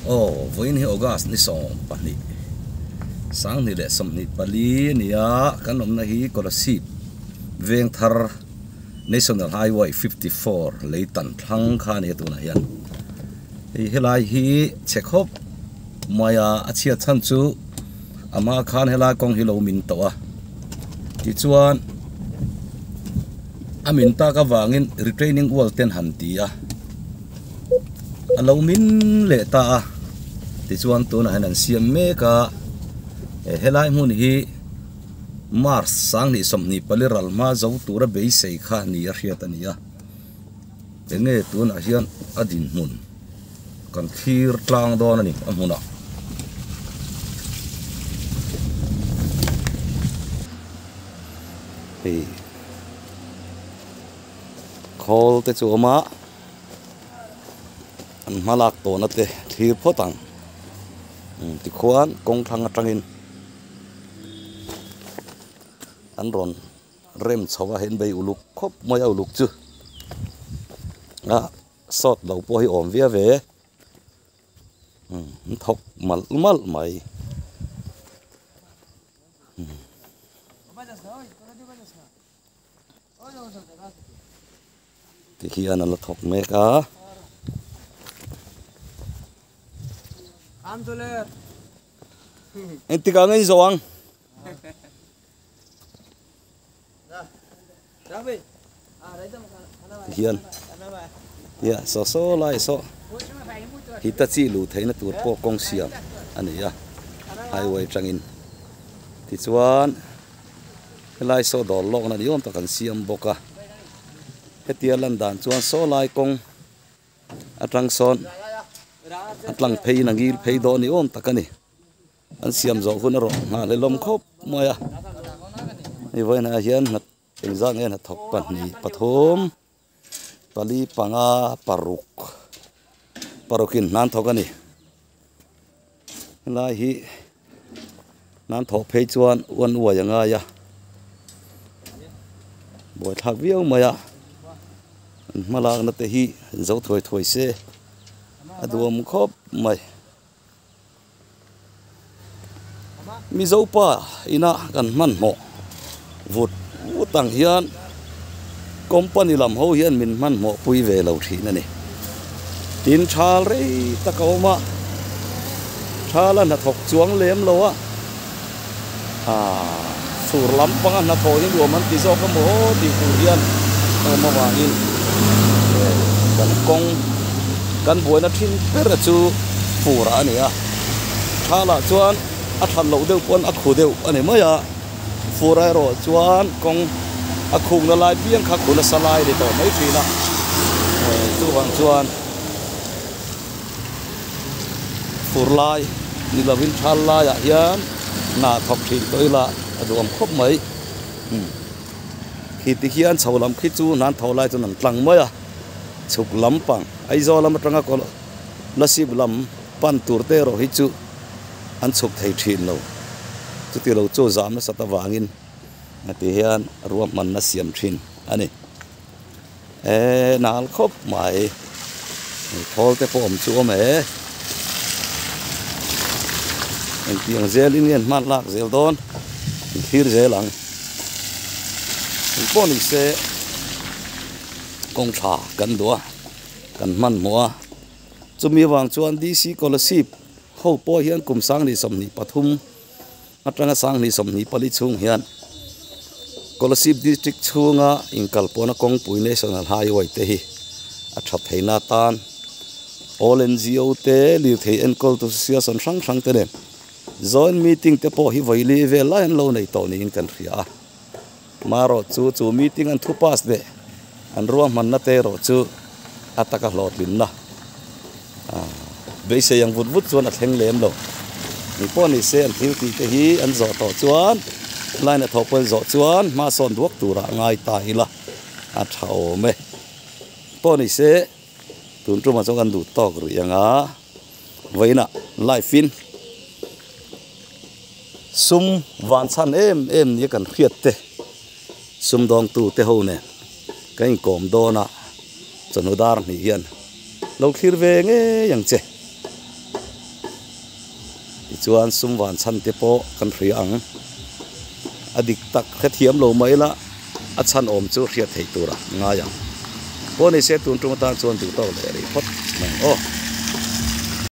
Oh, với ni August ni song pani sáng ni lệ som ni pali nia kan om na hi scholarship veng thar National Highway 54 leitan thlang kha ni tu na hian helai hi check hop maya achia chan chu ama khan helai kong hi lo min to a ti chuan amin ta ka wangin retraining wall ten han ti a alo min le ta a ti chuan tu na hanan siam me ka helai mun hi Mars sang ni som ni paliral ma zo tura be sei kha ni a hriat ania enge tu na hian adin mun kan khir tlang don ani amuna hi khol te chu ma an malak to na te thir photang ti khuan kong thang atangin an ron rem chawa hen bei uluk khop moi uluk chu a sot lo po hi om via ve thok mal mal mai thì khi anh là thọc mẹ cá anh tí cá ngay zoang hiền ya so lại so khi ta chỉ lù thấy nó tuột po công xiêm anh ấy à highway trangin thì chuan lại so đỏ lọc là đi ôm ta cần xiêm bốc à hết tiền lần đàn chuan so lại công trăng son atlang pay nang gil pay do ni ôm ta cần đi anh xiêm gió hun rồi mà lấy lom khop moi à như vậy là hiền tình giác nghe là thọc bản ni pathom pali panga parukin nan thok ani lai hi nan thok phei chuan uan uwa yanga ya boi thak viau maya malak na te hi zo thoi se aduam khop mai mi zo pa ina kan man mo vut utang hian company lam ho hian min man mo pui ve lo thi na ni tin thal re ta kauma thala na thok chuang lem lo a sur lam pang na tho hin man ti zo ka mo ti kurian ma wangin kan kong kan boi na thin per chu fura ani a thala chuan a than lo deu pon a khu deu ani maya fura ro chuan kong a khung na lai piang kha khuna salai de to mai thina chu wang chuan furlai ni lovin thalla ya hian na thok thin toila aduam khop mai khi ti hian chholam khi chu nan tholai chu nan tlang mai a chuk lampang ai zo lam atanga ko nasib lam pan turte ro hi chu an chuk thei thin lo chu ti lo chu zam na sata wangin ati hian ruam man na siam thin ani nal khop mai thol te pom chu me en tiang zel in man lak zel don thir zelang poni se kong tha kan do kan man mo chumi wang chuan DC scholarship ho po hian kum sang ni som ni pathum atanga sang ni som ni pali chung hian scholarship district chunga inkal pona kong pui National Highway te hi a that theina tan all NGO te li thei encol to association sang te ne join meeting te po hi voili ve line lo nei to ni in kan ria maro chu meeting an thu pass de an ruam man na te ro chu ataka hlot lin na be se yang vut chuan a thleng lem lo ni po ni se an thil ti te hi an zo to chuan line a thopel zo chuan ma son duak tura ngai ta hila a thau me po ni se tun tu ma chong an du tok ru yanga veina life in sum van chan em ni kan khiat te sum dong tu te ho ne kain kom do na chanu dar ni hian lo khir ve nge yang che chuan sumwan chan te po kan hri ang adik tak khathiam lo mai la a chan om chu hriat thei tura nga yang ko nei se tun tung ta chuan du to le ri phot nang o